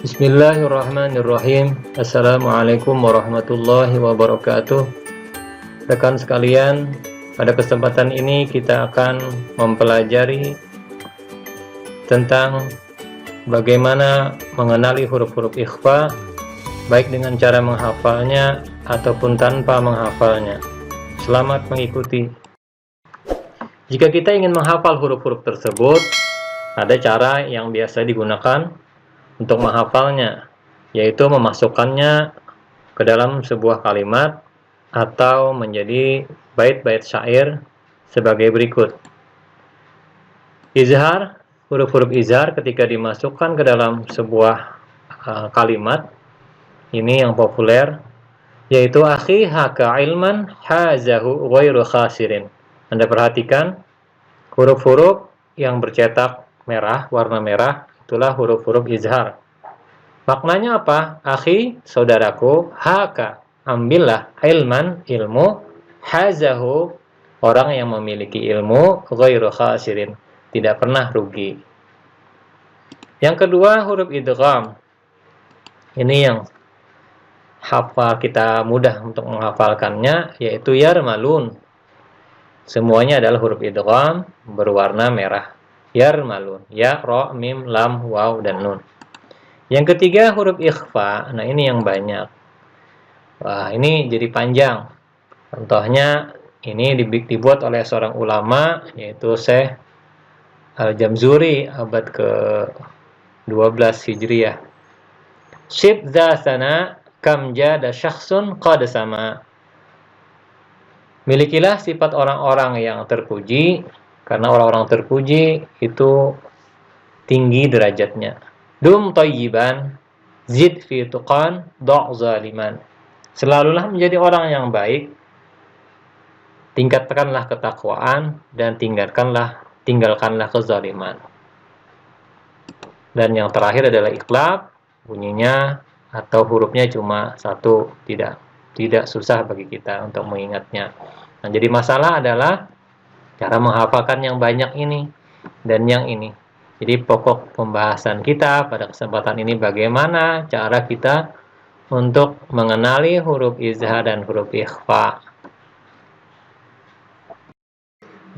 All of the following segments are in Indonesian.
Bismillahirrahmanirrahim. Assalamualaikum warahmatullahi wabarakatuh. Rekan sekalian, pada kesempatan ini kita akan mempelajari tentang bagaimana mengenali huruf-huruf ikhfa, baik dengan cara menghafalnya ataupun tanpa menghafalnya. Selamat mengikuti. Jika kita ingin menghafal huruf-huruf tersebut, ada cara yang biasa digunakan untuk menghafalnya, yaitu memasukkannya ke dalam sebuah kalimat atau menjadi bait-bait syair sebagai berikut. Izhar, huruf-huruf izhar ketika dimasukkan ke dalam sebuah kalimat, ini yang populer, yaitu akhi haka ilman hazahu ghairu khasirin. Anda perhatikan huruf-huruf yang bercetak merah, warna merah, itulah huruf-huruf izhar. Maknanya apa? Akhi, saudaraku, haka, ambillah, ilman, ilmu, hazahu, orang yang memiliki ilmu, ghairu khasirin, tidak pernah rugi. Yang kedua, huruf idgham. Ini yang kita mudah untuk menghafalkannya, yaitu yarmalun. Semuanya adalah huruf idgham berwarna merah. Yarmalun, ya, ro, mim, lam, waw, dan nun. Yang ketiga huruf ikhfa. Nah, ini yang banyak. Wah, ini jadi panjang. Contohnya ini dibuat oleh seorang ulama, yaitu Syekh Al-Jamzuri, abad ke-12 Hijriah. Shib dha sana kam jada syakhsun qad sama. Milikilah sifat orang-orang yang terpuji, karena orang-orang terpuji itu tinggi derajatnya. Dum thayyiban, zid fi tuqan, da' zaliman. Selalulah menjadi orang yang baik, tingkatkanlah ketakwaan, dan tinggalkanlah kezaliman. Dan yang terakhir adalah iqlab, bunyinya atau hurufnya cuma satu, tidak susah bagi kita untuk mengingatnya. Nah, jadi masalah adalah cara menghafalkan yang banyak ini dan yang ini. Jadi pokok pembahasan kita pada kesempatan ini bagaimana cara kita untuk mengenali huruf izhar dan huruf ikhfa.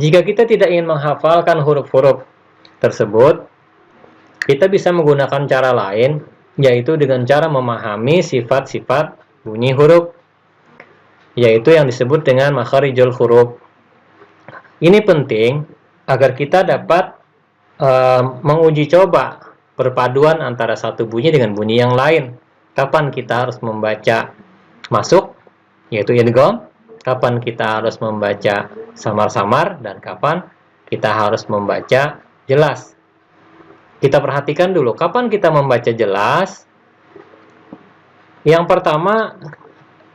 Jika kita tidak ingin menghafalkan huruf-huruf tersebut, kita bisa menggunakan cara lain, yaitu dengan cara memahami sifat-sifat bunyi huruf, yaitu yang disebut dengan makharijul huruf. Ini penting agar kita dapat menguji coba perpaduan antara satu bunyi dengan bunyi yang lain. Kapan kita harus membaca masuk, yaitu idgham, kapan kita harus membaca samar-samar, dan kapan kita harus membaca jelas. Kita perhatikan dulu, kapan kita membaca jelas. Yang pertama,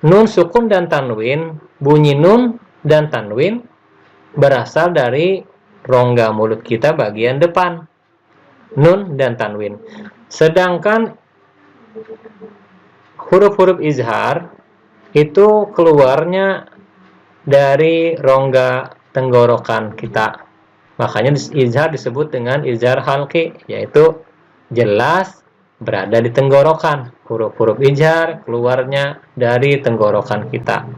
nun, sukun, dan tanwin. Bunyi nun dan tanwin berasal dari rongga mulut kita bagian depan, nun dan tanwin. Sedangkan huruf-huruf izhar itu keluarnya dari rongga tenggorokan kita. Makanya izhar disebut dengan izhar halqi, yaitu jelas berada di tenggorokan. Huruf-huruf izhar keluarnya dari tenggorokan kita.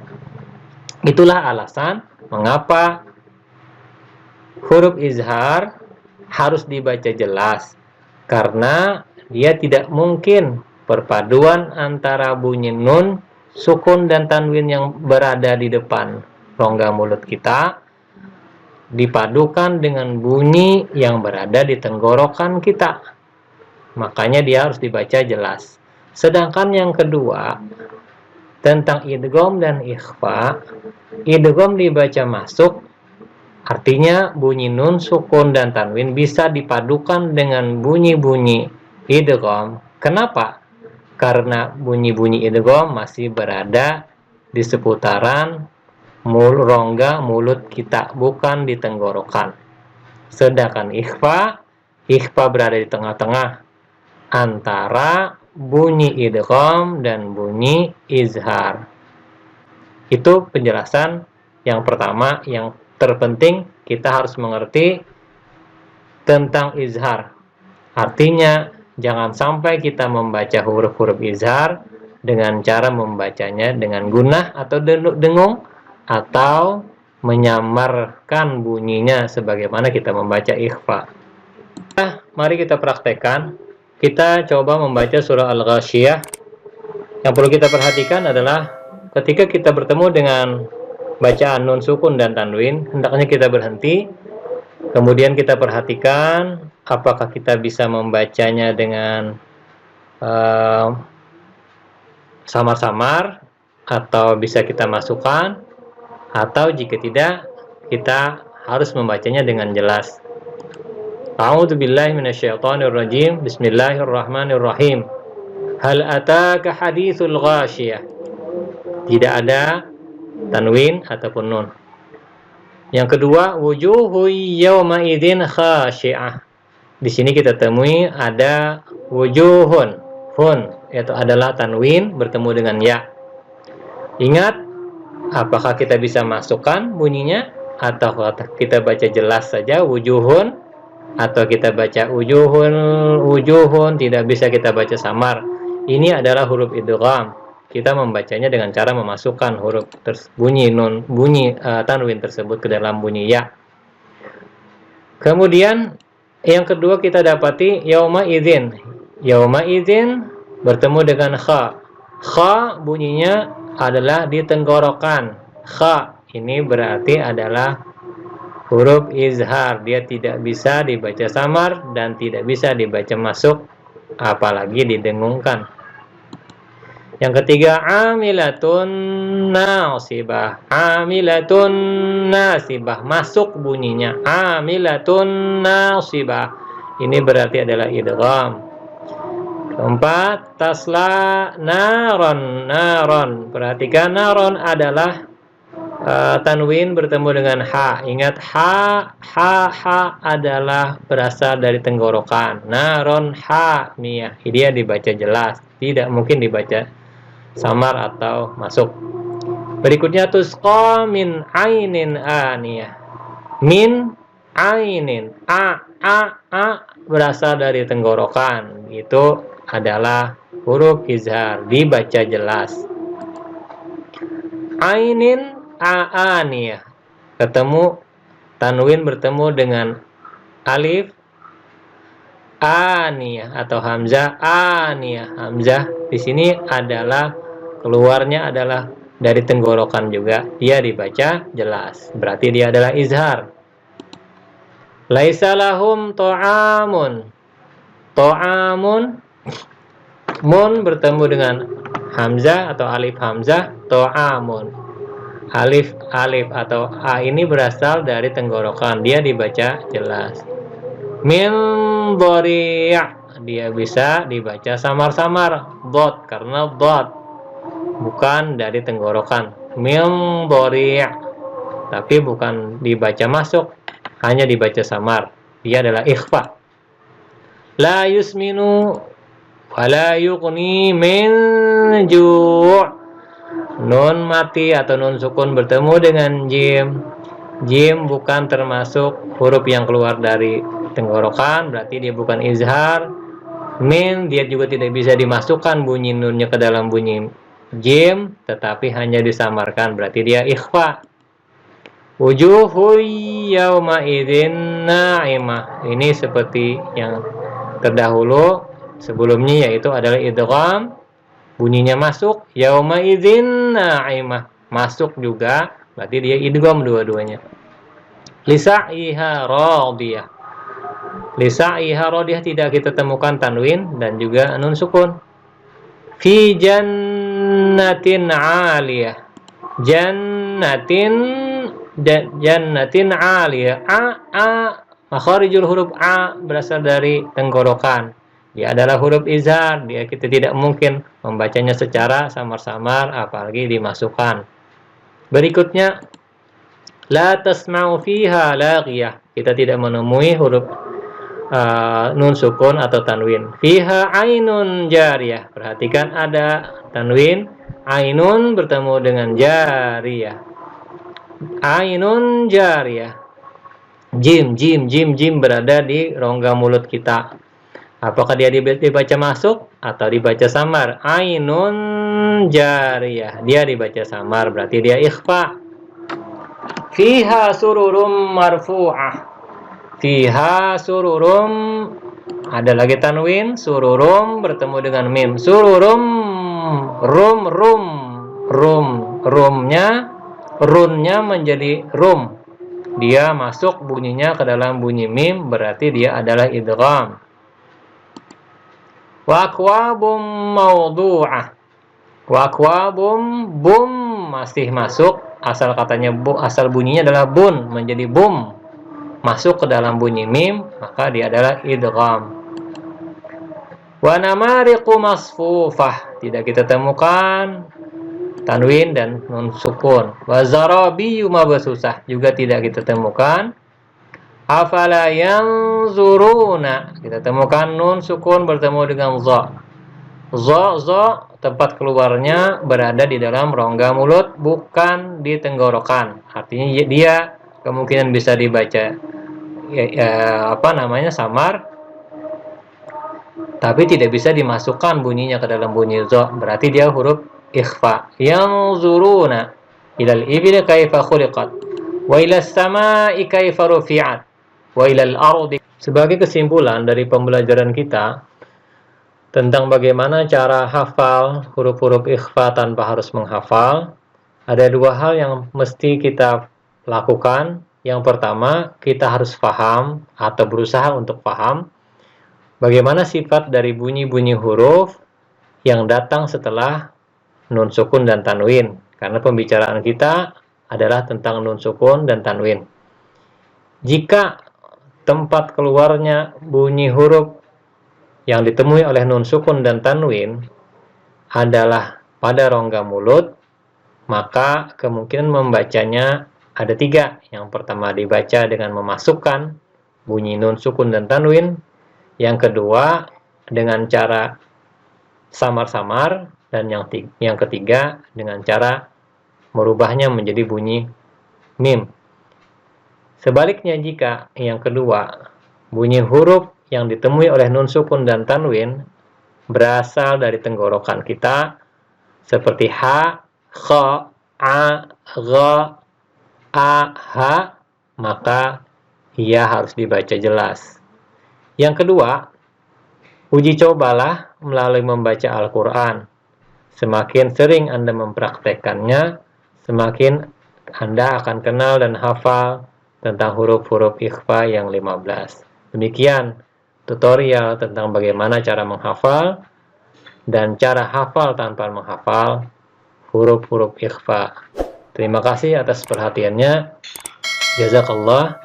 Itulah alasan mengapa huruf izhar harus dibaca jelas, karena dia tidak mungkin perpaduan antara bunyi nun, sukun, dan tanwin yang berada di depan rongga mulut kita dipadukan dengan bunyi yang berada di tenggorokan kita. Makanya dia harus dibaca jelas. Sedangkan yang kedua, tentang idgham dan ikhfa, idgham dibaca masuk, artinya bunyi nun, sukun, dan tanwin bisa dipadukan dengan bunyi-bunyi idgham. Kenapa? Karena bunyi-bunyi idgham masih berada di seputaran rongga mulut kita, bukan di tenggorokan. Sedangkan ikhfa berada di tengah-tengah antara bunyi idgham dan bunyi izhar. Itu penjelasan yang pertama. Yang terpenting kita harus mengerti tentang izhar. Artinya Jangan sampai kita membaca huruf-huruf izhar dengan cara membacanya dengan gunah atau dengung, atau menyamarkan bunyinya sebagaimana kita membaca ikhfa. Nah, mari kita praktekkan. Kita coba membaca surah Al-Ghasyiyah. Yang perlu kita perhatikan adalah ketika kita bertemu dengan bacaan nun sukun dan tanwin, hendaknya kita berhenti. Kemudian kita perhatikan apakah kita bisa membacanya dengan samar-samar, atau bisa kita masukkan, atau jika tidak, kita harus membacanya dengan jelas. A'udzubillahi minasyaitonirrajim. Bismillahirrahmanirrahim. Hal ataka haditsul ghasyiyah. Tidak ada tanwin ataupun nun. Yang kedua, wujuhu yawma idzin khashi'ah. Di sini kita temui ada wujuhun, hun, yaitu adalah tanwin bertemu dengan ya. Ingat, apakah kita bisa masukkan bunyinya, atau kita baca jelas saja wujuhun, atau kita baca wujuhun, tidak bisa kita baca samar. Ini adalah huruf idgham. Kita membacanya dengan cara memasukkan huruf bunyi tanwin tersebut ke dalam bunyi ya. Kemudian yang kedua kita dapati yauma idzin. Yauma idzin bertemu dengan kha. Kha bunyinya adalah di tenggorokan. Kha ini berarti adalah huruf izhar. Dia tidak bisa dibaca samar dan tidak bisa dibaca masuk, apalagi didengungkan. Yang ketiga, amilatun nasibah. Amilatun nasibah, masuk bunyinya. Amilatun nasibah. Ini berarti adalah idgham. Keempat, tasla naron. Naron. Perhatikan, naron adalah tanwin bertemu dengan ha. Ingat, ha adalah berasal dari tenggorokan. Naron ha miyah. Dia dibaca jelas, tidak mungkin dibaca samar atau masuk. Berikutnya, tusqa min ainin aniyah. Min ainin, a berasal dari tenggorokan. Itu adalah huruf izhar, dibaca jelas. Ainin aniyah, ketemu tanwin bertemu dengan alif aniyah atau hamzah aniyah. Hamzah di sini adalah keluarnya adalah dari tenggorokan juga. Dia dibaca jelas, berarti dia adalah izhar. Laisa lahum ta'amun. Ta'amun, mun bertemu dengan hamzah atau alif hamzah, ta'amun. Alif atau a ini berasal dari tenggorokan, dia dibaca jelas. Min dhari', dia bisa dibaca samar-samar, dot, karena dot bukan dari tenggorokan. Min dhari', tapi bukan dibaca masuk, hanya dibaca samar. Dia adalah ikhfa. La yusminu wa la yughni min ju'. Nun mati atau nun sukun bertemu dengan jim. Jim bukan termasuk huruf yang keluar dari tenggorokan, berarti dia bukan izhar. Min, dia juga tidak bisa dimasukkan bunyi nunnya ke dalam bunyi jim, tetapi hanya disamarkan, berarti dia ikhfa. Wujuhu yawma idzin na'imah. Ini seperti yang terdahulu sebelumnya, yaitu adalah idgham, bunyinya masuk. Yawma idzin na'imah, masuk juga, berarti dia idgham dua-duanya. Lisa'iha radiyah. Lisa'iha radiyah tidak kita temukan tanwin dan juga nun sukun. Fi jannatin 'aliyah. Jannatin 'aliyah. Makharijul huruf a berasal dari tenggorokan. Dia adalah huruf izhar, kita tidak mungkin membacanya secara samar-samar, apalagi dimasukkan. Berikutnya, la tasma'u fiha laghiyah. Kita tidak menemui huruf nun sukun atau tanwin. Fiha ainun jariyah. Perhatikan ada tanwin, ainun bertemu dengan jariyah. Ainun jariyah. Jim berada di rongga mulut kita. Apakah dia dibaca masuk atau dibaca samar? Ainun jariyah. Dia dibaca samar, berarti dia ikhfa. Fiha sururum marfu'ah. Fiha sururum, ada lagi tanwin, sururum bertemu dengan mim. Sururum, rumnya, runnya menjadi rum. Dia masuk bunyinya ke dalam bunyi mim, berarti dia adalah idgham. Wa akwabum mawdu'ah. Wa akwabum, bum masih masuk, asal katanya asal bunyinya adalah bun, menjadi bum, masuk ke dalam bunyi mim, maka dia adalah idgham. Wa namariqu masfufah, tidak kita temukan tanwin dan nun sukun. Wa zarabiyu mabsusah, juga tidak kita temukan. Afala yanzuruna, kita temukan nun sukun bertemu dengan za. Za tempat keluarnya berada di dalam rongga mulut, bukan di tenggorokan. Artinya dia kemungkinan bisa dibaca samar, tapi tidak bisa dimasukkan bunyinya ke dalam bunyi za. Berarti dia huruf ikhfa. Yanzuruna ilal ibli kaifa khuliqat wa ilas samai kaifa rufi'at wa ilal ardi. Sebagai kesimpulan dari pembelajaran kita tentang bagaimana cara hafal huruf-huruf ikhfa tanpa harus menghafal, ada dua hal yang mesti kita lakukan. Yang pertama, kita harus paham atau berusaha untuk paham bagaimana sifat dari bunyi-bunyi huruf yang datang setelah nun sukun dan tanwin. Karena pembicaraan kita adalah tentang nun sukun dan tanwin. Jika tempat keluarnya bunyi huruf yang ditemui oleh nun sukun dan tanwin adalah pada rongga mulut, maka kemungkinan membacanya ada tiga. Yang pertama, dibaca dengan memasukkan bunyi nun sukun dan tanwin. Yang kedua, dengan cara samar-samar. Dan yang ketiga, dengan cara merubahnya menjadi bunyi mim. Sebaliknya, jika yang kedua, bunyi huruf yang ditemui oleh nun sukun dan tanwin berasal dari tenggorokan kita, seperti ha, kha, a, gha, a, ha, maka ia harus dibaca jelas. Yang kedua, uji cobalah melalui membaca Al-Quran. Semakin sering Anda mempraktekkannya, semakin Anda akan kenal dan hafal tentang huruf-huruf ikhfa yang 15. Demikian tutorial tentang bagaimana cara menghafal dan cara hafal tanpa menghafal huruf-huruf ikhfa. Terima kasih atas perhatiannya.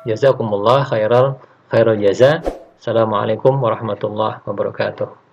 Jazakumullah khairal jaza. Assalamualaikum warahmatullahi wabarakatuh.